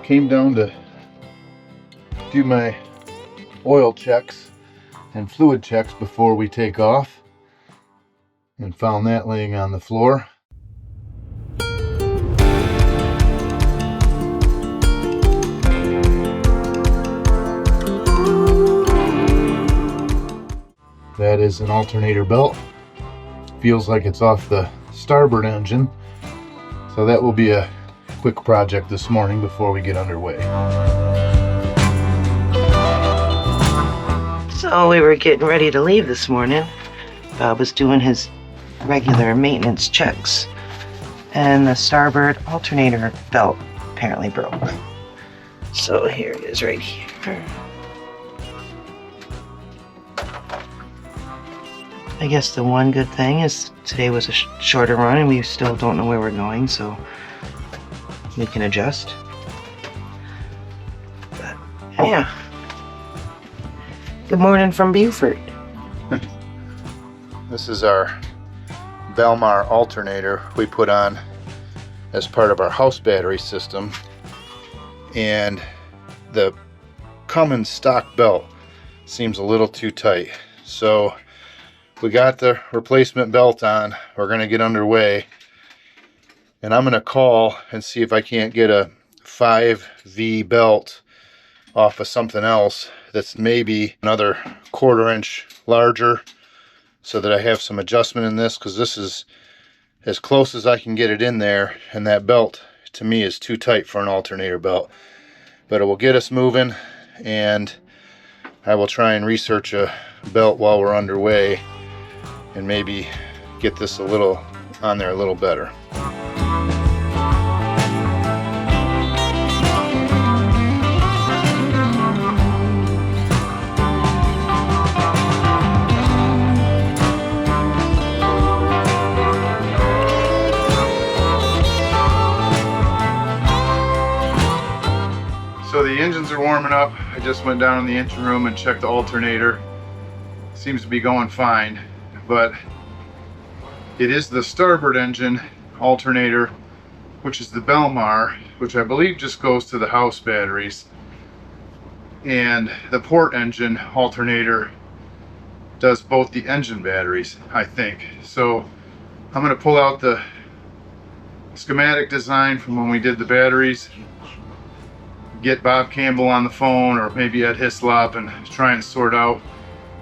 Came down to do my oil checks and fluid checks before we take off, and found that laying on the floor. That is an alternator belt. Feels like it's off the starboard engine, so that will be a quick project this morning before we get underway. So we were getting ready to leave this morning. Bob was doing his regular maintenance checks, and the starboard alternator belt apparently broke. So here it is right here. I guess the one good thing is today was a shorter run and we still don't know where we're going, so we can adjust. But yeah. Good morning from Beaufort. This is our Belmar alternator we put on as part of our house battery system, and the common stock belt seems a little too tight, so we got the replacement belt on. We're going to get underway, and I'm going to call and see if I can't get a 5V belt off of something else that's maybe another 1/4 inch larger, so that I have some adjustment in this, because this is as close as I can get it in there, and that belt to me is too tight for an alternator belt. But it will get us moving, and I will try and research a belt while we're underway and maybe get this a little on there a little better. So the engines are warming up. I just went down in the engine room and checked the alternator. Seems to be going fine, but it is the starboard engine alternator, which is the Belmar, which I believe just goes to the house batteries, and the port engine alternator does both the engine batteries, I think. So I'm going to pull out the schematic design from when we did the batteries, get Bob Campbell on the phone, or maybe Ed Hislop, and try and sort out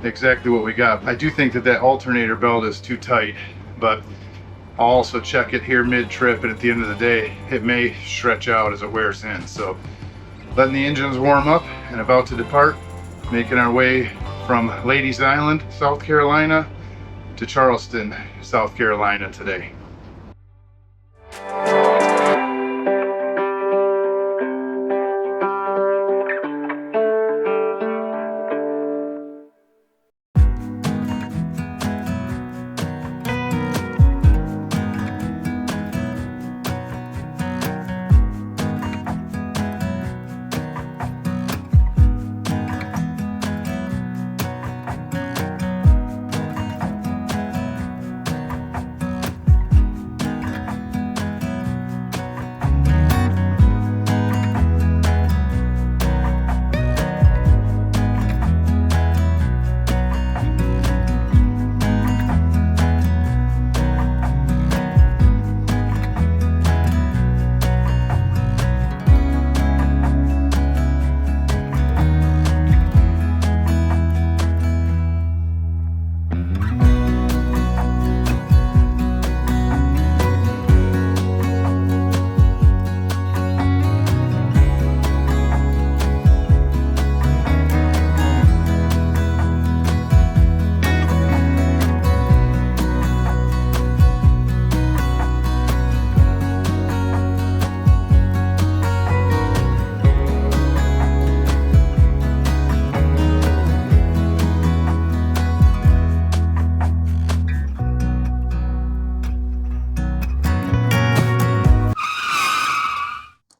exactly what we got. I do think that alternator belt is too tight, but I'll also check it here mid-trip, and at the end of the day it may stretch out as it wears in. So letting the engines warm up and about to depart, making our way from Ladies Island, South Carolina to Charleston, South Carolina today.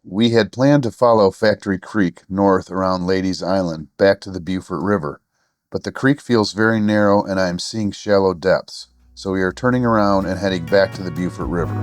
We had planned to follow Factory Creek north around Ladies Island back to the Beaufort River, but the creek feels very narrow and I am seeing shallow depths, so we are turning around and heading back to the Beaufort River.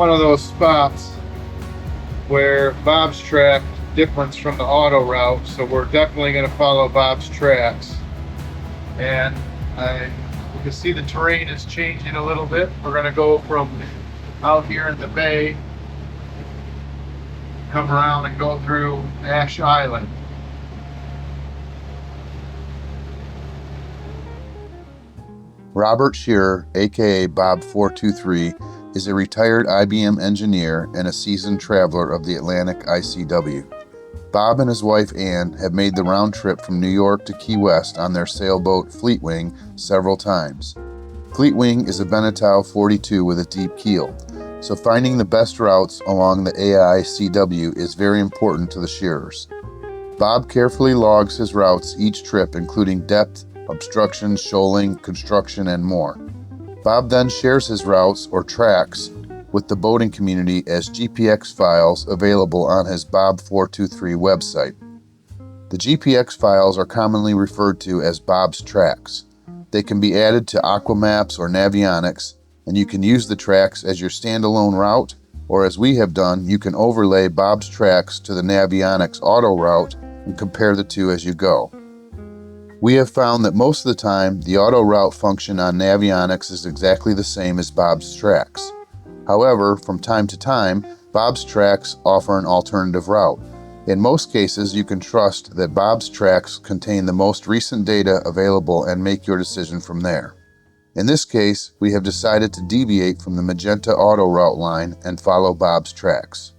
one of those spots where Bob's track differs from the auto route, so we're definitely going to follow Bob's tracks. And you can see the terrain is changing a little bit. We're going to go from out here in the bay, come around and go through Ash Island. Robert Shearer, aka Bob 423, is a retired IBM engineer and a seasoned traveler of the Atlantic ICW. Bob and his wife Ann have made the round trip from New York to Key West on their sailboat Fleetwing several times. Fleetwing is a Beneteau 42 with a deep keel, so finding the best routes along the AICW is very important to the shearers. Bob carefully logs his routes each trip, including depth, obstruction, shoaling, construction, and more. Bob then shares his routes or tracks with the boating community as GPX files available on his Bob 423 website. The GPX files are commonly referred to as Bob's tracks. They can be added to Aquamaps or Navionics, and you can use the tracks as your standalone route, or as we have done, you can overlay Bob's tracks to the Navionics auto route and compare the two as you go. We have found that most of the time, the auto route function on Navionics is exactly the same as Bob's tracks. However, from time to time, Bob's tracks offer an alternative route. In most cases, you can trust that Bob's tracks contain the most recent data available and make your decision from there. In this case, we have decided to deviate from the Magenta auto route line and follow Bob's tracks.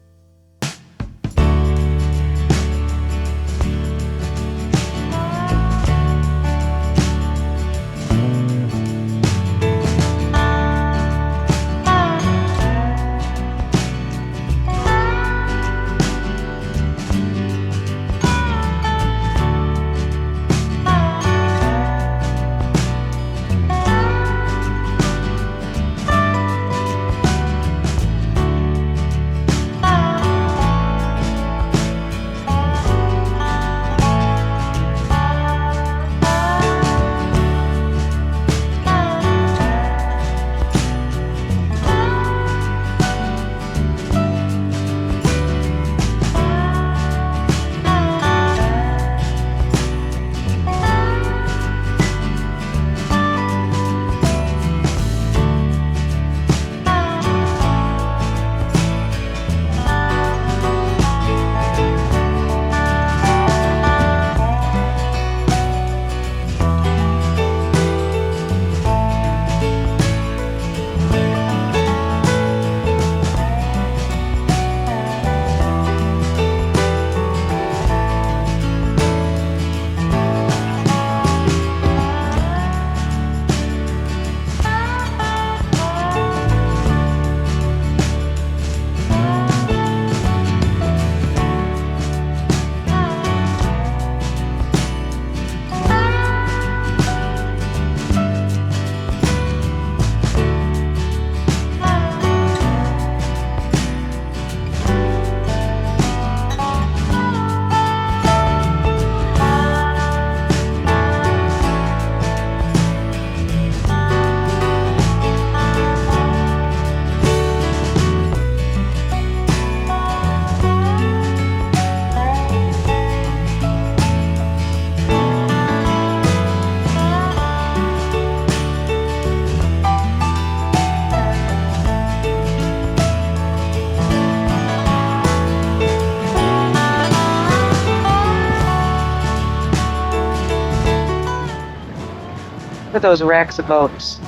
Look at those racks of boats.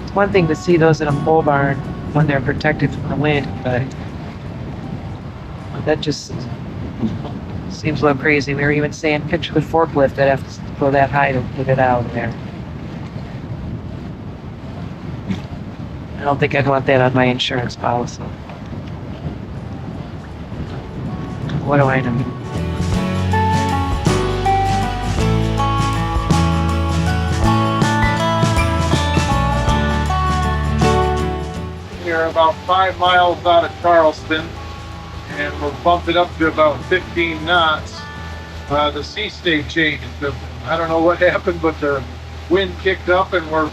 It's one thing to see those in a pole barn when they're protected from the wind, but that just seems a little crazy. We were even saying picture the forklift that have to go that high to put it out there. I don't think I'd want that on my insurance policy. What do I know? We're about 5 miles out of Charleston, and we're bumping up to about 15 knots. The sea state changed. I don't know what happened, but the wind kicked up and we're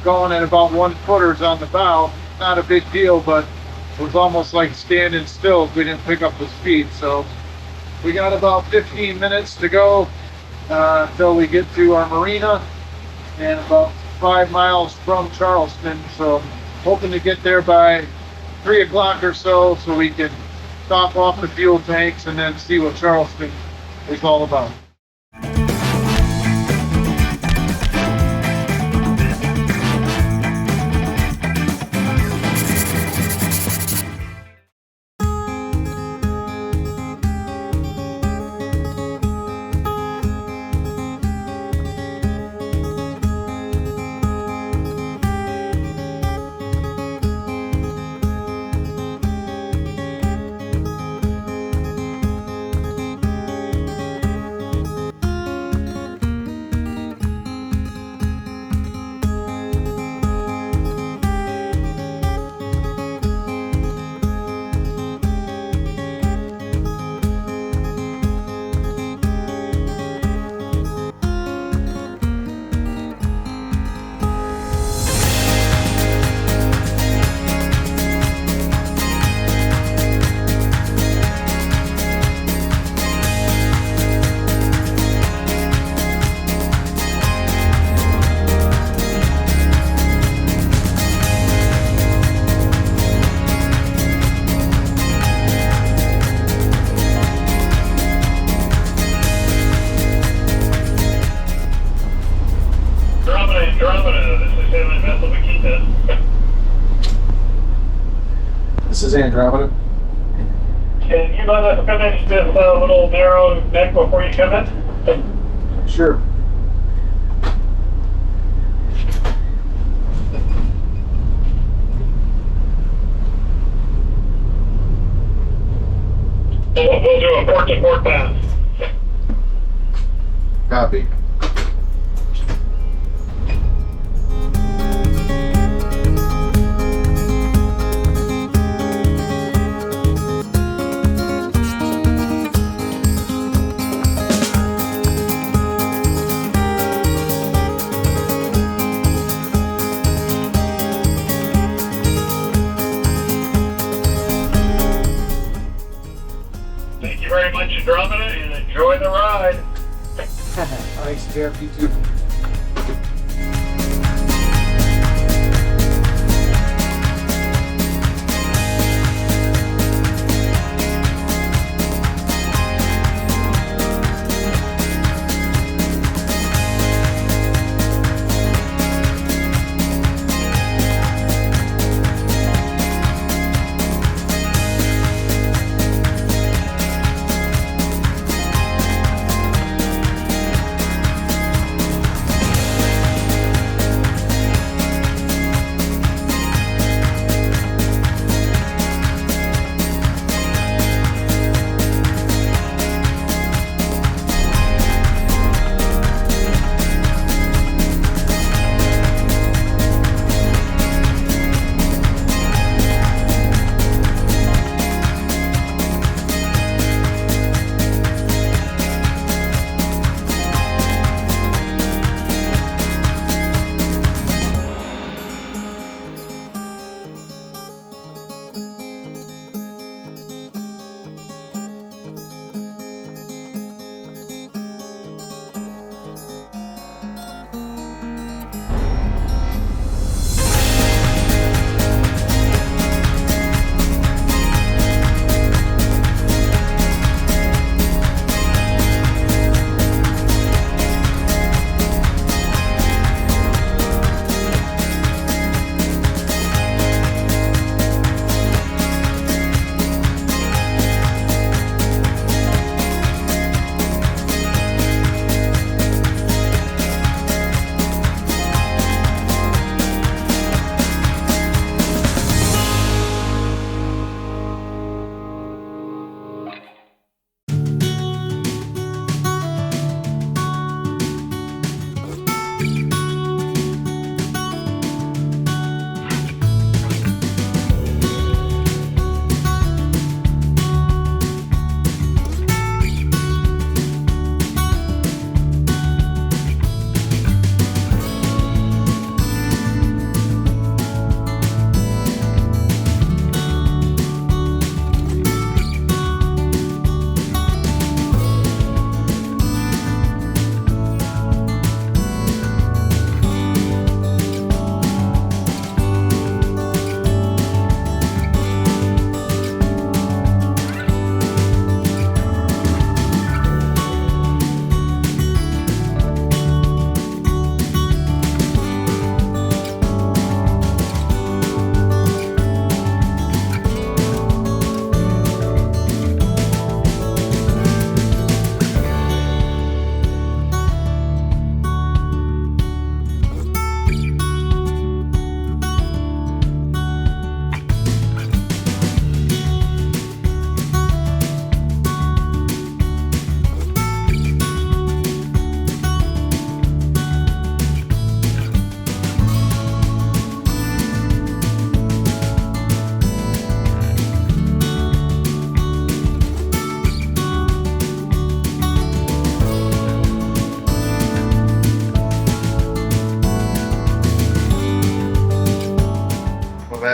going at about 1/4 on the bow. Not a big deal, but was almost like standing still if we didn't pick up the speed. So we got about 15 minutes to go until we get to our marina, and about 5 miles from Charleston. So hoping to get there by 3 o'clock or so we can top off the fuel tanks and then see what Charleston is all about. Andromeda, this is him in Vessel Makita. This is Andromeda. Can you let us finish this little narrow neck before you come in? Sure. We'll do a port-to-port pass. Copy. Thank you very much, Andromeda, and enjoy the ride. Thanks, Jeff. You too.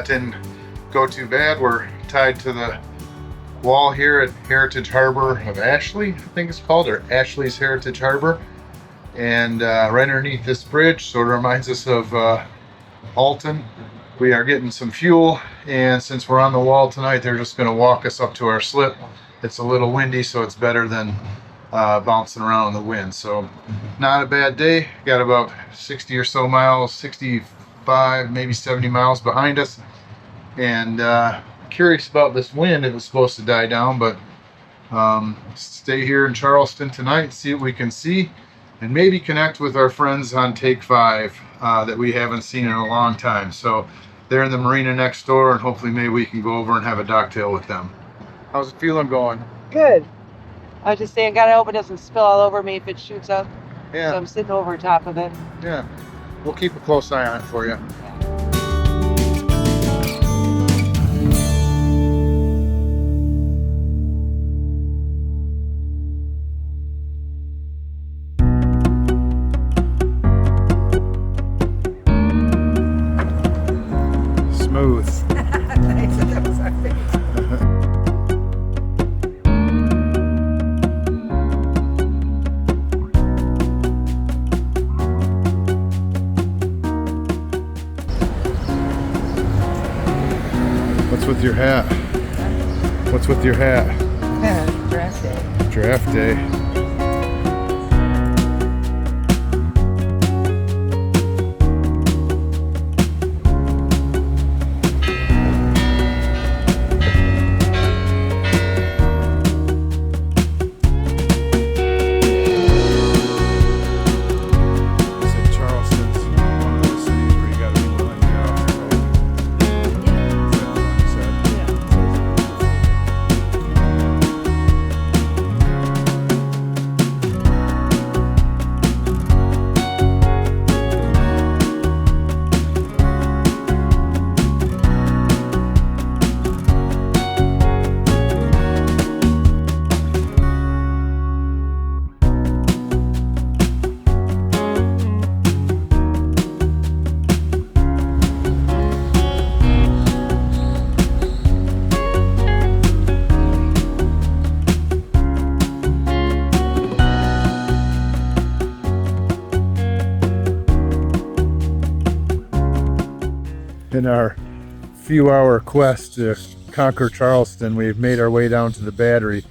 that didn't go too bad. We're tied to the wall here at Heritage Harbor of Ashley, I think it's called, or Ashley's Heritage Harbor. And right underneath this bridge sort of reminds us of Alton. We are getting some fuel, and since we're on the wall tonight, they're just going to walk us up to our slip. It's a little windy, so it's better than bouncing around in the wind. So not a bad day. Got about 60 or so miles, 65, maybe 70 miles behind us. And curious about this wind. It was supposed to die down, but stay here in Charleston tonight, see what we can see, and maybe connect with our friends on Take 5 that we haven't seen in a long time. So they're in the marina next door, and hopefully maybe we can go over and have a docktail with them. How's the feeling going? Good. I was just saying, gotta hope it doesn't spill all over me if it shoots up. Yeah. So I'm sitting over top of it. Yeah. We'll keep a close eye on it for you. Smooth. That was our favorite. What's with your hat? What's with your hat? Draft day. Draft day. In our few-hour quest to conquer Charleston, we've made our way down to the Battery.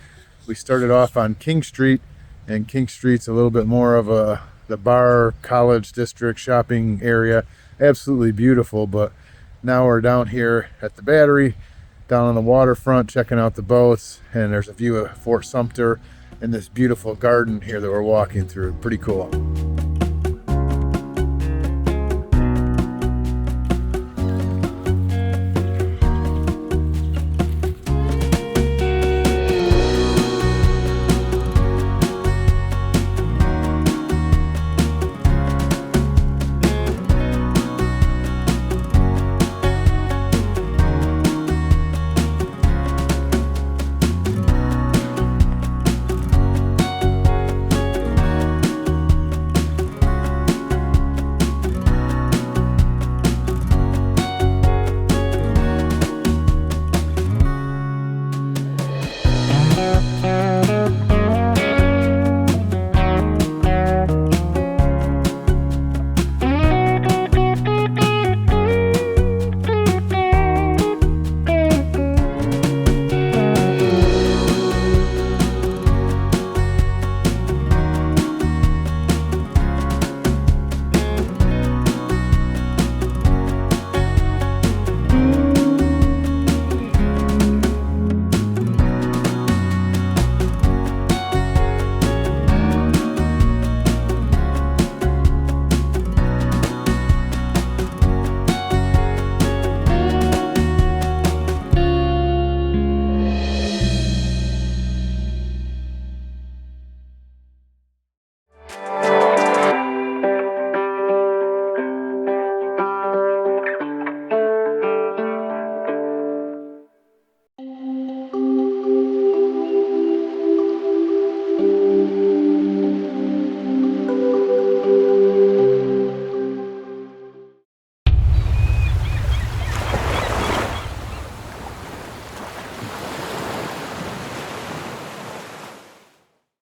We started off on King Street, and King Street's a little bit more of the bar, college district, shopping area. Absolutely beautiful, but now we're down here at the Battery, down on the waterfront, checking out the boats, and there's a view of Fort Sumter and this beautiful garden here that we're walking through. Pretty cool.